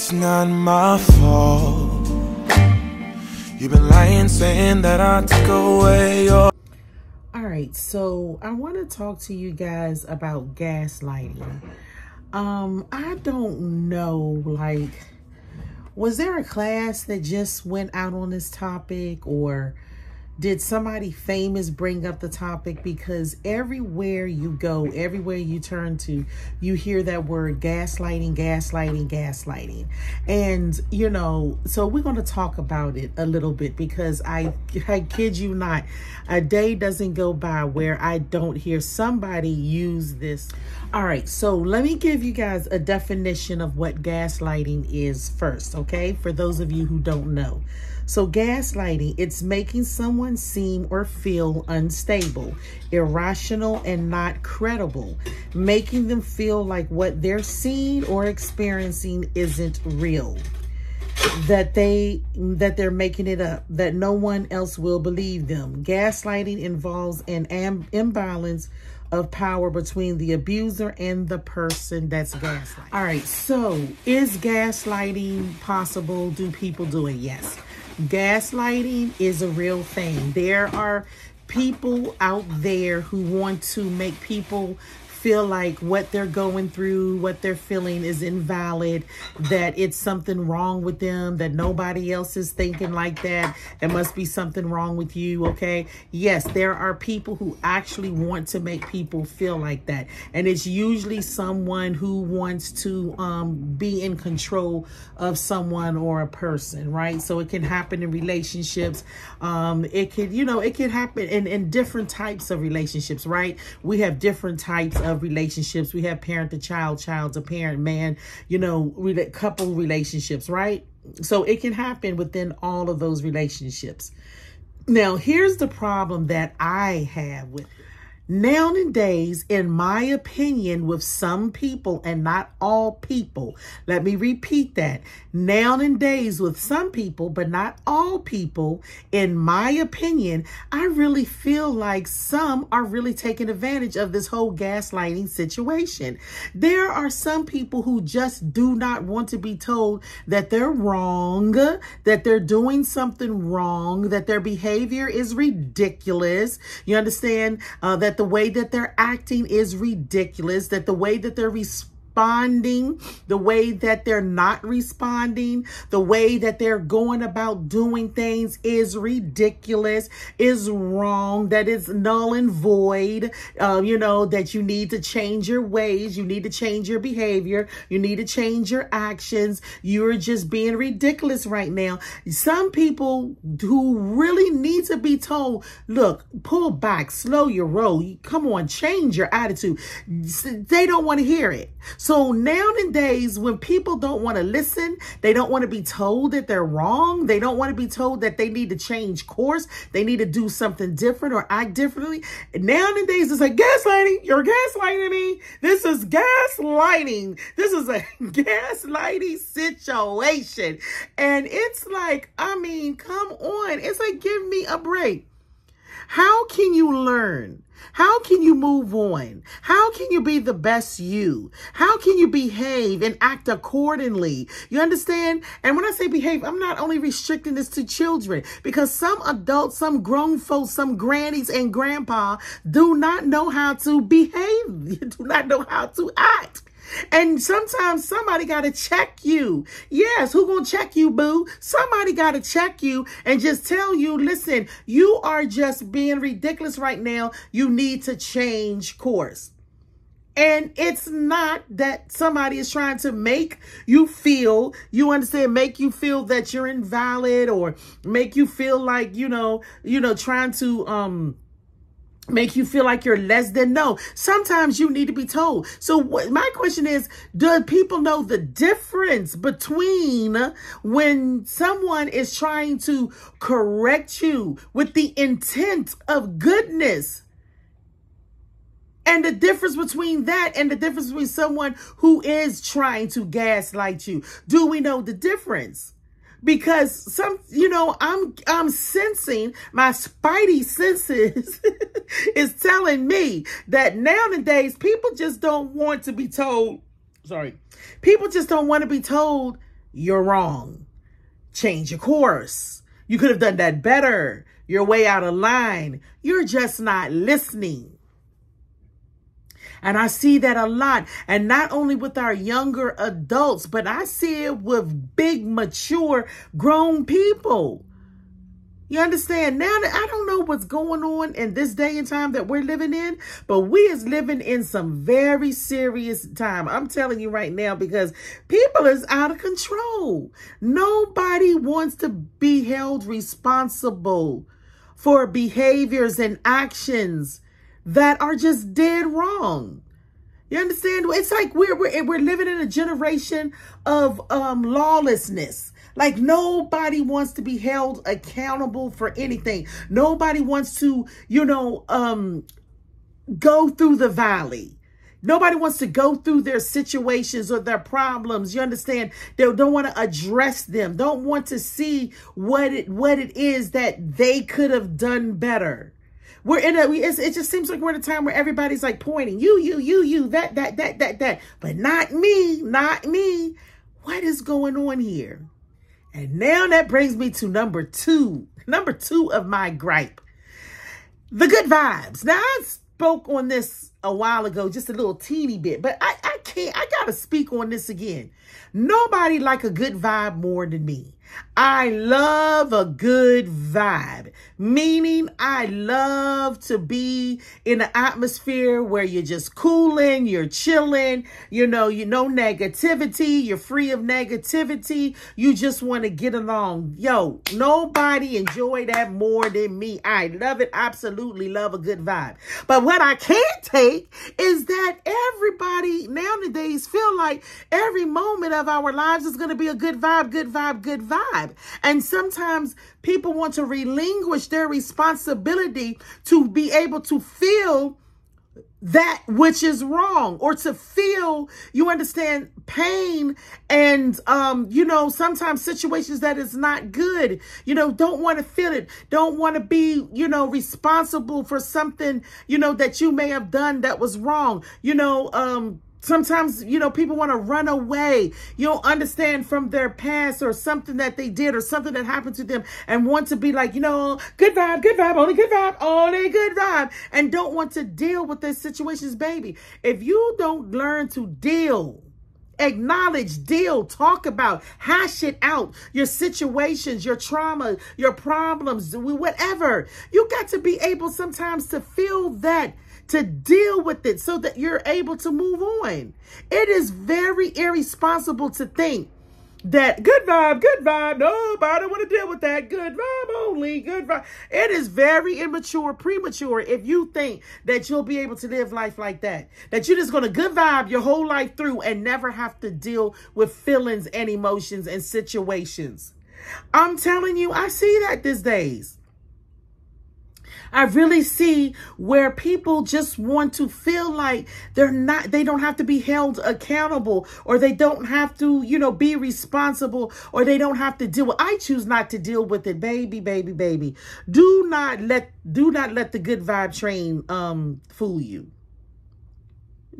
It's not my fault. You've been lying, saying that I took away your... All right, so I want to talk to you guys about gaslighting. I don't know, like, was there a class that just went out on this topic, or did somebody famous bring up the topic? Because everywhere you go, everywhere you turn to, you hear that word gaslighting, gaslighting, gaslighting. And, you know, so we're going to talk about it a little bit, because I kid you not, a day doesn't go by where I don't hear somebody use this. All right, so let me give you guys a definition of what gaslighting is first, okay? For those of you who don't know. So gaslighting, it's making someone seem or feel unstable, irrational, and not credible, making them feel like what they're seeing or experiencing isn't real, that they're making it up, that no one else will believe them. Gaslighting involves an imbalance of power between the abuser and the person that's gaslighting. All right, so is gaslighting possible? Do people do it? Yes. Gaslighting is a real thing. There are people out there who want to make people feel like what they're going through, what they're feeling is invalid, that it's something wrong with them, that nobody else is thinking like that. There must be something wrong with you, okay? Yes, there are people who actually want to make people feel like that. And it's usually someone who wants to be in control of someone or a person, right? So it can happen in relationships. It could, you know, it can happen in different types of relationships, right? We have different types of relationships. We have parent to child, child to parent, man, you know, couple relationships, right? So it can happen within all of those relationships. Now, here's the problem that I have with nowadays, in my opinion, with some people and not all people. Let me repeat that. Nowadays, with some people, but not all people, in my opinion, I really feel like some are really taking advantage of this whole gaslighting situation. There are some people who just do not want to be told that they're wrong, that they're doing something wrong, that their behavior is ridiculous. You understand? That the way that they're acting is ridiculous, that the way that they're responding, the way that they're not responding, the way that they're going about doing things is ridiculous, is wrong, that is null and void, you know, that you need to change your ways, you need to change your behavior, you need to change your actions, you're just being ridiculous right now. Some people who really need to be told, look, pull back, slow your roll, come on, change your attitude. They don't want to hear it. So nowadays, when people don't want to listen, they don't want to be told that they're wrong. They don't want to be told that they need to change course. They need to do something different or act differently. Nowadays, it's like, gaslighting. You're gaslighting me. This is gaslighting. This is a gaslighting situation. And it's like, I mean, come on. It's like, give me a break. How can you learn? How can you move on? How can you be the best you? How can you behave and act accordingly? You understand? And when I say behave, I'm not only restricting this to children, because some adults, some grown folks, some grannies and grandpa do not know how to behave, do not know how to act. And sometimes somebody got to check you. Yes, who gonna check you, boo? Somebody got to check you and just tell you, listen, you are just being ridiculous right now. You need to change course. And it's not that somebody is trying to make you feel, you understand, make you feel that you're invalid, or make you feel like, you know, trying to, make you feel like you're less than. No, sometimes you need to be told. So my question is, do people know the difference between when someone is trying to correct you with the intent of goodness, and the difference between that and the difference between someone who is trying to gaslight you? Do we know the difference? Because some, you know, I'm sensing, my spidey senses is telling me that nowadays people just don't want to be told, people just don't want to be told You're wrong. Change your course. You could have done that better. You're way out of line. You're just not listening. And I see that a lot. And not only with our younger adults, but I see it with big, mature, grown people. You understand? Now that I don't know what's going on in this day and time that we're living in, but we is living in some very serious time. I'm telling you right now, because people is out of control. Nobody wants to be held responsible for behaviors and actions that are just dead wrong. You understand? It's like we're living in a generation of lawlessness. Like nobody wants to be held accountable for anything. Nobody wants to, go through the valley. Nobody wants to go through their situations or their problems. You understand? They don't want to address them. Don't want to see what it is that they could have done better. It just seems like we're in a time where everybody's like pointing, you, that, but not me. What is going on here? And now that brings me to number two of my gripe, the good vibes. Now I spoke on this a while ago, just a little teeny bit, but I gotta speak on this again. Nobody like a good vibe more than me. I love a good vibe, meaning I love to be in an atmosphere where you're just cooling, you're chilling, you know negativity, you're free of negativity. You just want to get along. Yo, nobody enjoy that more than me. I love it. Absolutely love a good vibe. But what I can't take is that everybody nowadays feel like every moment of our lives is going to be a good vibe, good vibe, good vibe. And sometimes people want to relinquish their responsibility to be able to feel that which is wrong, or to feel, you understand, pain and, sometimes situations that is not good, don't want to feel it, don't want to be, responsible for something, that you may have done that was wrong, Sometimes, people want to run away, from their past or something that they did or something that happened to them and want to be like, good vibe, only good vibe, and don't want to deal with their situations, baby. If you don't learn to deal, acknowledge, deal, talk about, hash it out, your situations, your trauma, your problems, whatever, you got to be able sometimes to feel that, to deal with it so that you're able to move on. It is very irresponsible to think that good vibe, nobody want to deal with that, good vibe only, good vibe. It is very immature, premature if you think that you'll be able to live life like that, that you're just going to good vibe your whole life through and never have to deal with feelings and emotions and situations. I'm telling you, I see that these days. I really see where people just want to feel like they don't have to be held accountable, or they don't have to, be responsible, or they don't have to deal with. I choose not to deal with it, baby. Do not let the good vibe train fool you.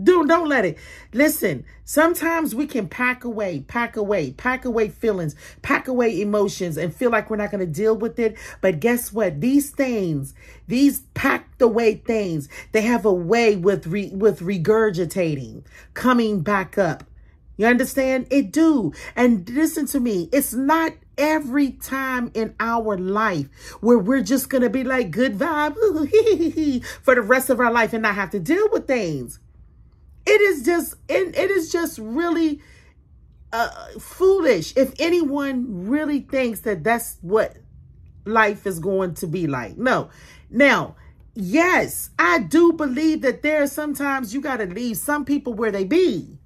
Don't let it. Listen, sometimes we can pack away feelings, pack away emotions and feel like we're not going to deal with it. But guess what? These things, these packed away things, they have a way with regurgitating, coming back up. You understand? It do. And listen to me. It's not every time in our life where we're just going to be like good vibe for the rest of our life and not have to deal with things. It is just really foolish if anyone really thinks that that's what life is going to be like. No. Now, yes, I do believe that there are sometimes you got to leave some people where they be.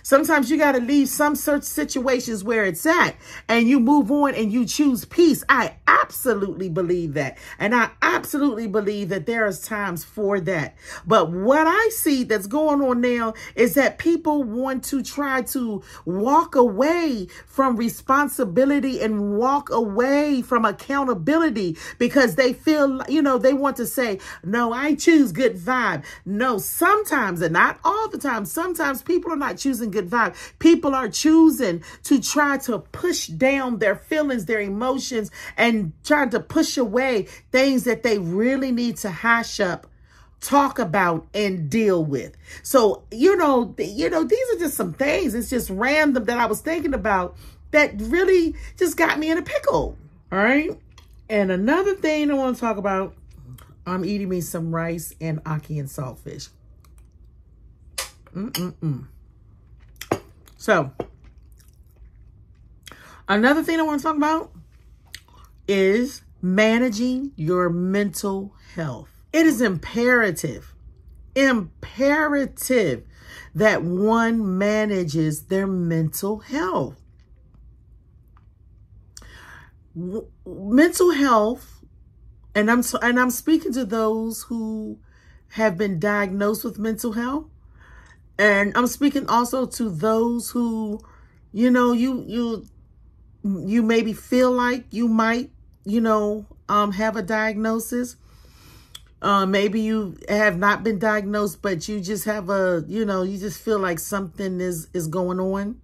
Sometimes you got to leave some such situations where it's at and you move on and you choose peace. I absolutely believe that. And I absolutely believe that there is times for that. But what I see that's going on now is that people want to try to walk away from responsibility and walk away from accountability because they feel, they want to say, no, I choose good vibe. No, sometimes, and not all the time, sometimes people are not choosing choosing good vibes. People are choosing to try to push down their feelings, their emotions, and trying to push away things that they really need to hash up, talk about, and deal with. So, these are just some things. It's just random that I was thinking about that really just got me in a pickle. All right. And another thing I want to talk about, I'm eating me some rice and ackee and saltfish. So, another thing I want to talk about is managing your mental health. It is imperative that one manages their mental health. Mental health, and I'm speaking to those who have been diagnosed with mental health, and I'm speaking also to those who, you maybe feel like you might, have a diagnosis. Maybe you have not been diagnosed, but you just have you just feel like something is going on.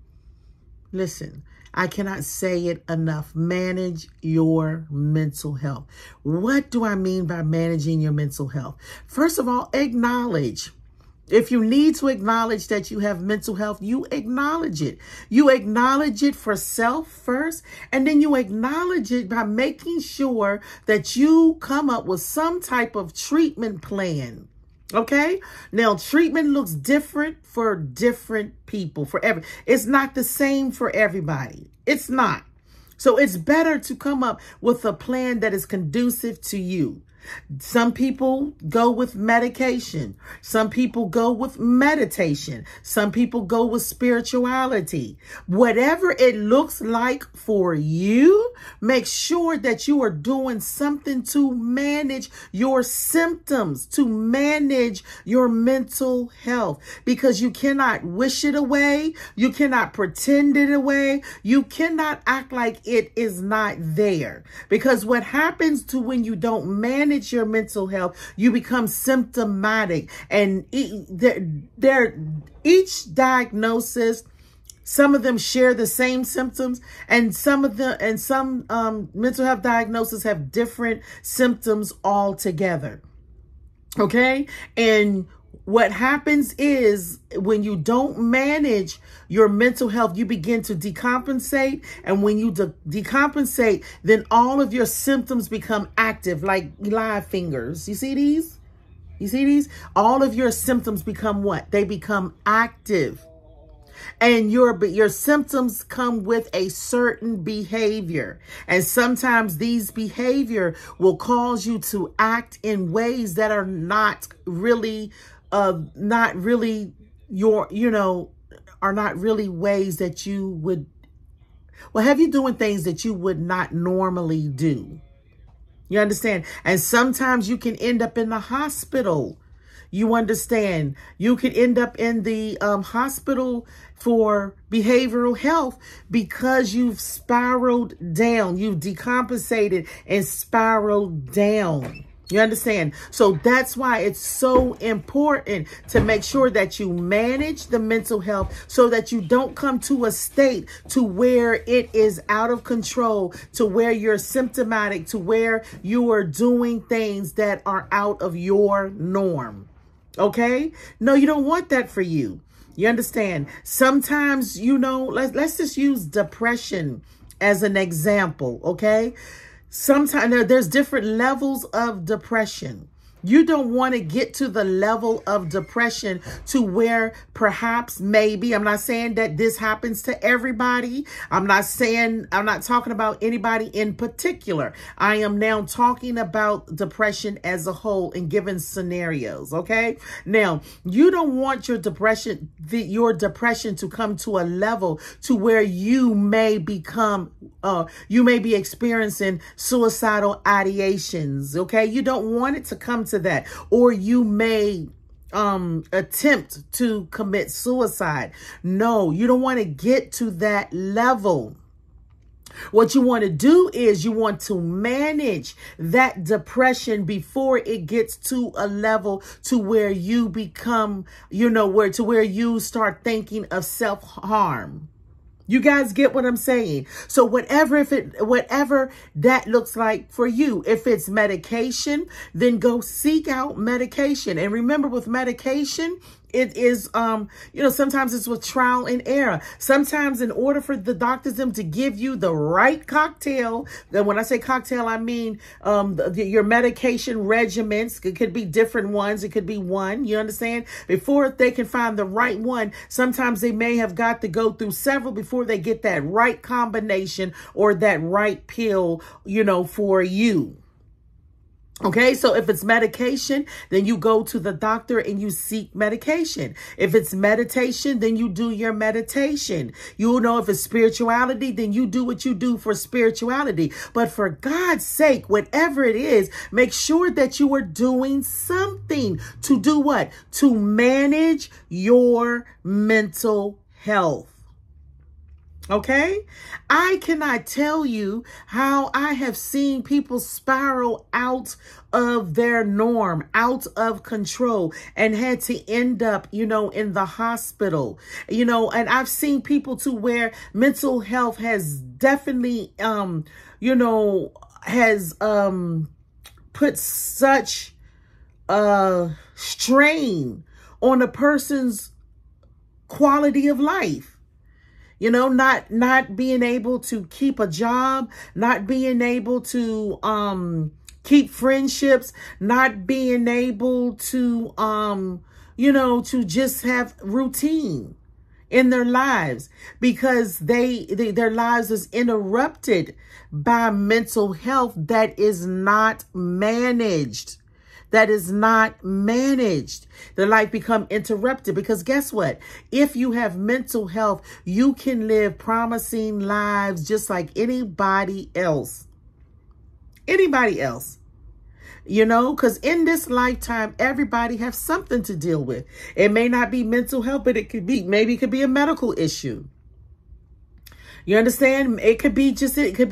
Listen, I cannot say it enough. Manage your mental health. What do I mean by managing your mental health? First of all, acknowledge. If you need to acknowledge that you have mental health, you acknowledge it. You acknowledge it for self first, and then you acknowledge it by making sure that you come up with some type of treatment plan. Okay? Now, treatment looks different for different people. It's not the same for everybody. It's not. So it's better to come up with a plan that is conducive to you. Some people go with medication. Some people go with meditation. Some people go with spirituality. Whatever it looks like for you, make sure that you are doing something to manage your symptoms, to manage your mental health, because you cannot wish it away. You cannot pretend it away. You cannot act like it is not there, because what happens to when you don't manage your mental health, you become symptomatic, and each diagnosis, some of them share the same symptoms, and some mental health diagnoses have different symptoms altogether. Okay, and what happens is when you don't manage your mental health, you begin to decompensate. And when you decompensate, then all of your symptoms become active, like live fingers. You see these? You see these? All of your symptoms become what? They become active. And your symptoms come with a certain behavior. And sometimes these behavior will cause you to act in ways that are not really ways that you would, have you doing things that you would not normally do. You understand? And sometimes you can end up in the hospital. You understand? You could end up in the hospital for behavioral health because you've spiraled down. You've decompensated and spiraled down. You understand? So that's why it's so important to make sure that you manage the mental health so that you don't come to a state to where it is out of control, to where you're symptomatic, to where you are doing things that are out of your norm. Okay? No, you don't want that for you. You understand? Sometimes, let's just use depression as an example. Okay? Sometimes there's different levels of depression. You don't want to get to the level of depression to where perhaps maybe, I'm not saying that this happens to everybody. I'm not talking about anybody in particular. I am now talking about depression as a whole and given scenarios. Okay. Now, you don't want your depression to come to a level to where you may be experiencing suicidal ideations. Okay. You don't want it to come to that, or you may attempt to commit suicide. No, you don't want to get to that level. What you want to do is you want to manage that depression before it gets to a level to where you become, where you start thinking of self-harm. You guys get what I'm saying? So whatever that looks like for you, if it's medication, then go seek out medication. And remember, with medication, it is, sometimes it's with trial and error. Sometimes in order for the doctors them to give you the right cocktail, then when I say cocktail, I mean your medication regimens. It could be different ones. It could be one. You understand? Before they can find the right one, sometimes they may have got to go through several before they get that right combination or that right pill, for you. Okay, so if it's medication, then you go to the doctor and you seek medication. If it's meditation, then you do your meditation. If it's spirituality, then you do what you do for spirituality. But for God's sake, whatever it is, make sure that you are doing something to do what? To manage your mental health. Okay, I cannot tell you how I have seen people spiral out of their norm, out of control, and had to end up, in the hospital, and I've seen people to where mental health has definitely, has put such strain on a person's quality of life. Not being able to keep a job, not being able to keep friendships, not being able to to just have routine in their lives because their lives is interrupted by mental health that is not managed. That is not managed. Their life become interrupted because guess what? If you have mental health, you can live promising lives just like anybody else. Anybody else. Because in this lifetime, everybody has something to deal with. It may not be mental health, but it could be a medical issue. You understand? It could be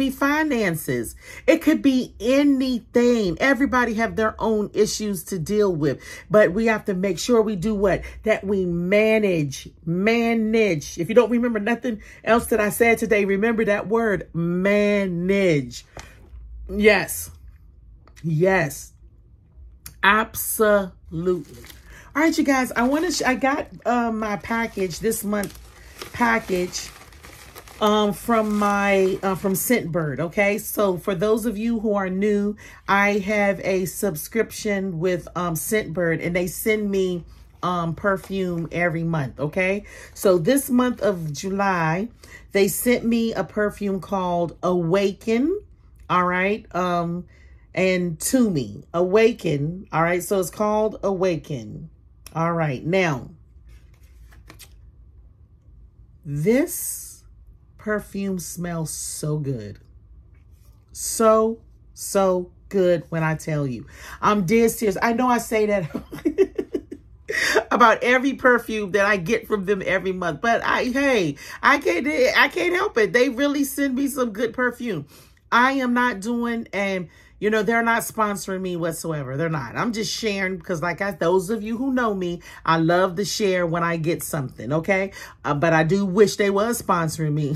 finances. It could be anything. Everybody have their own issues to deal with, but we have to make sure we do what? That we manage. If you don't remember nothing else that I said today, remember that word, manage. Yes. Absolutely. All right, you guys, I got my package this month from Scentbird. Okay, so for those of you who are new, I have a subscription with Scentbird, and they send me perfume every month. Okay, so this month of July, they sent me a perfume called Awaken. All right, and To Me, Awaken. All right, so it's called Awaken. All right, now this perfume smells so good. So good when I tell you. I'm dead serious. I know I say that about every perfume that I get from them every month, but I can't help it. They really send me some good perfume. I am not doing, and they're not sponsoring me whatsoever. They're not. I'm just sharing because those of you who know me, I love to share when I get something, okay? But I do wish they was sponsoring me.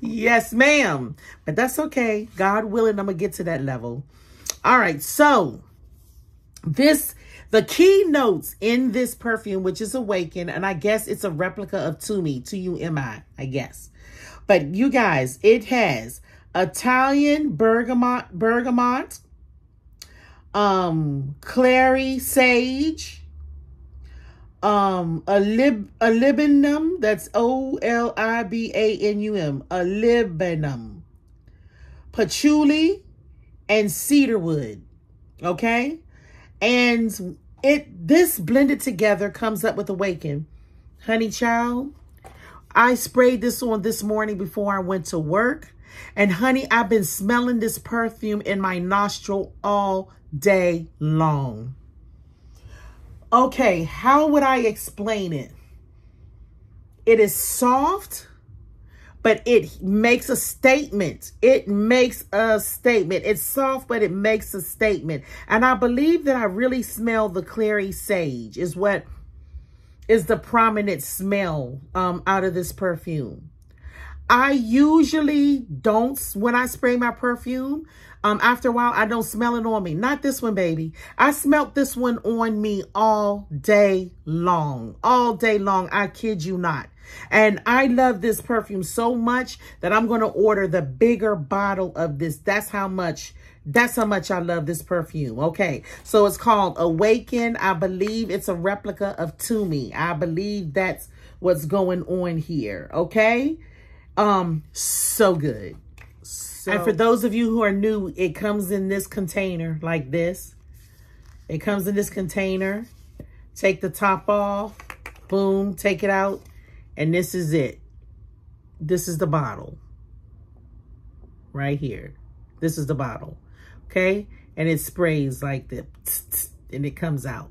Yes, ma'am. But that's okay. God willing, I'm going to get to that level. All right. So the key notes in this perfume, which is Awaken, and I guess it's a replica of To Me, T-U-M-I, I guess. But you guys, it has Italian bergamot, clary sage, olibinum, that's O-L-I-B-A-N-U-M, olibinum, patchouli, and cedarwood. Okay, and this blended together comes up with Awaken. Honey child, I sprayed this on this morning before I went to work. And honey, I've been smelling this perfume in my nostril all day long. Okay, how would I explain it? It is soft, but it makes a statement. It makes a statement. It's soft, but it makes a statement. And I believe that I really smell the clary sage is what is the prominent smell out of this perfume. I usually don't, when I spray my perfume, after a while, I don't smell it on me. Not this one, baby. I smelt this one on me all day long. All day long. I kid you not. And I love this perfume so much that I'm going to order the bigger bottle of this. That's how much I love this perfume. Okay. So it's called Awaken. I believe it's a replica of To Me. I believe that's what's going on here. Okay. So good. And for those of you who are new, it comes in this container like this. It comes in this container. Take the top off. Boom. Take it out. And this is it. This is the bottle. Right here. This is the bottle. Okay? And it sprays like this. And it comes out.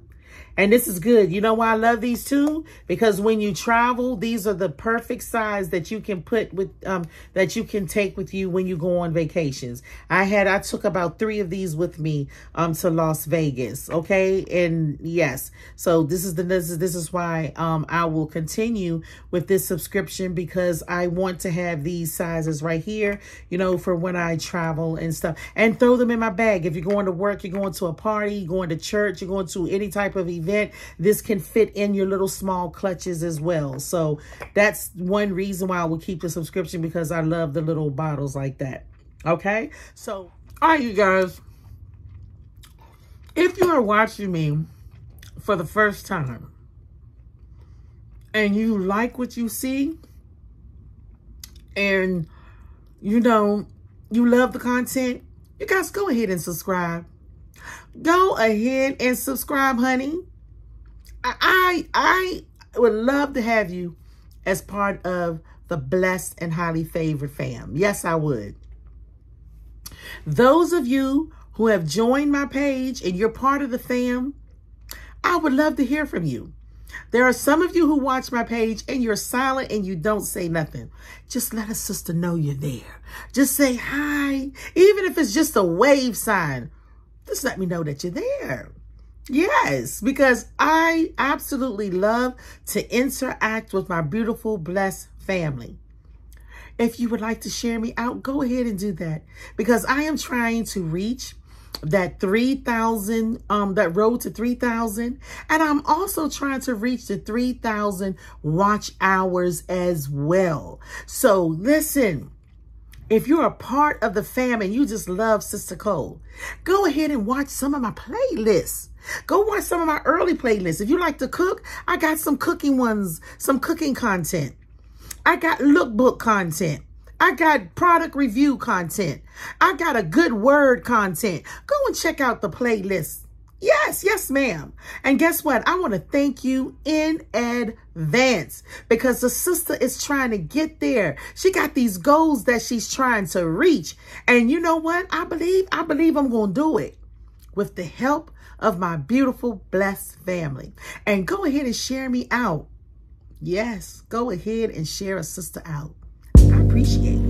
And this is good. You know why I love these too? Because when you travel, these are the perfect size that you can put with, that you can take with you when you go on vacations. I took about 3 of these with me, to Las Vegas. Okay. And yes, so this is why, I will continue with this subscription, because I want to have these sizes right here, you know, for when I travel and stuff, and throw them in my bag. If you're going to work, you're going to a party, you're going to church, you're going to any type of event, this can fit in your little small clutches as well. So that's one reason why I will keep the subscription, because I love the little bottles like that. Okay. So, all right, you guys, if you are watching me for the first time and you like what you see, and you know, you love the content, you guys go ahead and subscribe. Go ahead and subscribe, honey. I would love to have you as part of the blessed and highly favored fam. Yes, I would. Those of you who have joined my page and you're part of the fam, I would love to hear from you. There are some of you who watch my page and you're silent and you don't say nothing. Just let a sister know you're there. Just say hi. Even if it's just a wave sign, just let me know that you're there. Yes, because I absolutely love to interact with my beautiful, blessed family. If you would like to share me out, go ahead and do that, because I am trying to reach that 3,000, that road to 3,000. And I'm also trying to reach the 3,000 watch hours as well. So listen, if you're a part of the fam and you just love Sister Cole, go ahead and watch some of my playlists. Go watch some of my early playlists. If you like to cook, I got some cooking ones, some cooking content. I got lookbook content. I got product review content. I got a good word content. Go and check out the playlist. Yes, yes, ma'am. And guess what? I want to thank you in advance, because the sister is trying to get there. She got these goals that she's trying to reach. And you know what? I believe I'm going to do it with the help of my beautiful, blessed family. And go ahead and share me out. Yes, go ahead and share a sister out. I appreciate it.